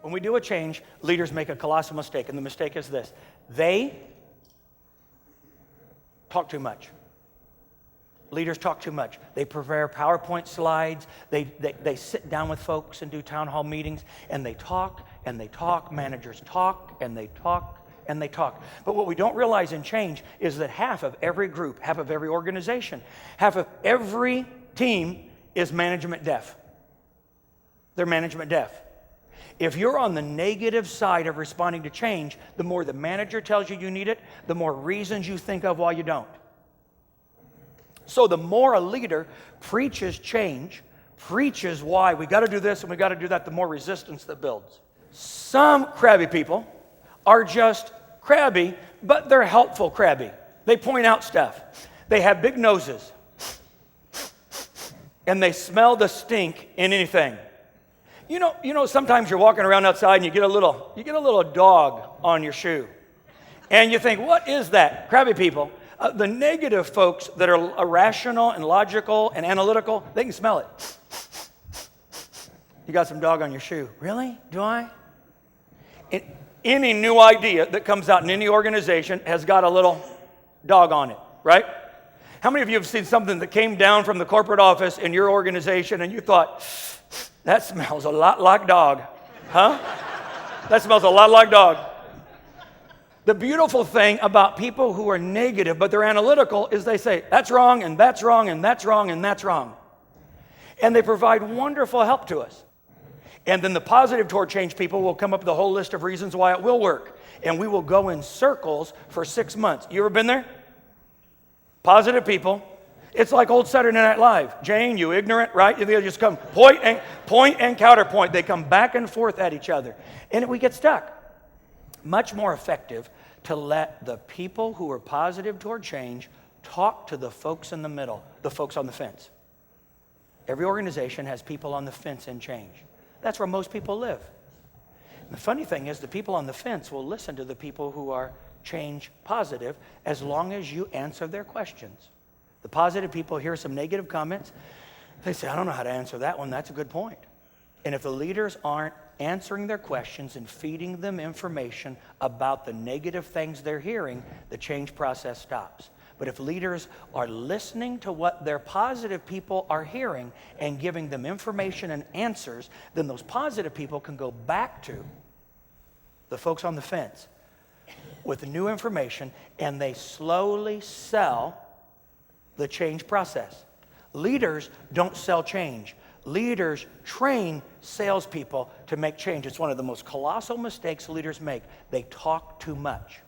When we do a change, leaders make a colossal mistake, and the mistake is this. They talk too much. Leaders talk too much. They prepare PowerPoint slides. They sit down with folks and do town hall meetings, and they talk and they talk. Managers talk and they talk and they talk. But what we don't realize in change is that half of every group, half of every organization, half of every team is management deaf. They're management deaf. If you're on the negative side of responding to change, the more the manager tells you need it, the more reasons you think of why you don't. So the more a leader preaches change, preaches why we got to do this and we got to do that, the more resistance that builds. Some crabby people are just crabby, but they're helpful crabby. They point out stuff. They have big noses. And they smell the stink in anything. You know, sometimes you're walking around outside and you get a little dog on your shoe. And you think, what is that? Crabby people. The negative folks that are irrational and logical and analytical, they can smell it. You got some dog on your shoe. Really? Do I? Any new idea that comes out in any organization has got a little dog on it, right? How many of you have seen something that came down from the corporate office in your organization and you thought, that smells a lot like dog, huh? That smells a lot like dog. The beautiful thing about people who are negative but they're analytical is they say, that's wrong, and that's wrong, and that's wrong, and that's wrong. And they provide wonderful help to us. And then the positive toward change people will come up with a whole list of reasons why it will work. And we will go in circles for 6 months. You ever been there? Positive people. It's like old Saturday Night Live. Jane, you ignorant, right? They just come point and counterpoint. They come back and forth at each other. And we get stuck. Much more effective to let the people who are positive toward change talk to the folks in the middle, the folks on the fence. Every organization has people on the fence in change. That's where most people live. And the funny thing is the people on the fence will listen to the people who are change positive as long as you answer their questions. The positive people hear some negative comments. They say, I don't know how to answer that one. That's a good point. And if the leaders aren't answering their questions and feeding them information about the negative things they're hearing, the change process stops. But if leaders are listening to what their positive people are hearing and giving them information and answers, then those positive people can go back to the folks on the fence with new information, and they slowly sell the change process. Leaders don't sell change. Leaders train salespeople to make change. It's one of the most colossal mistakes leaders make. They talk too much.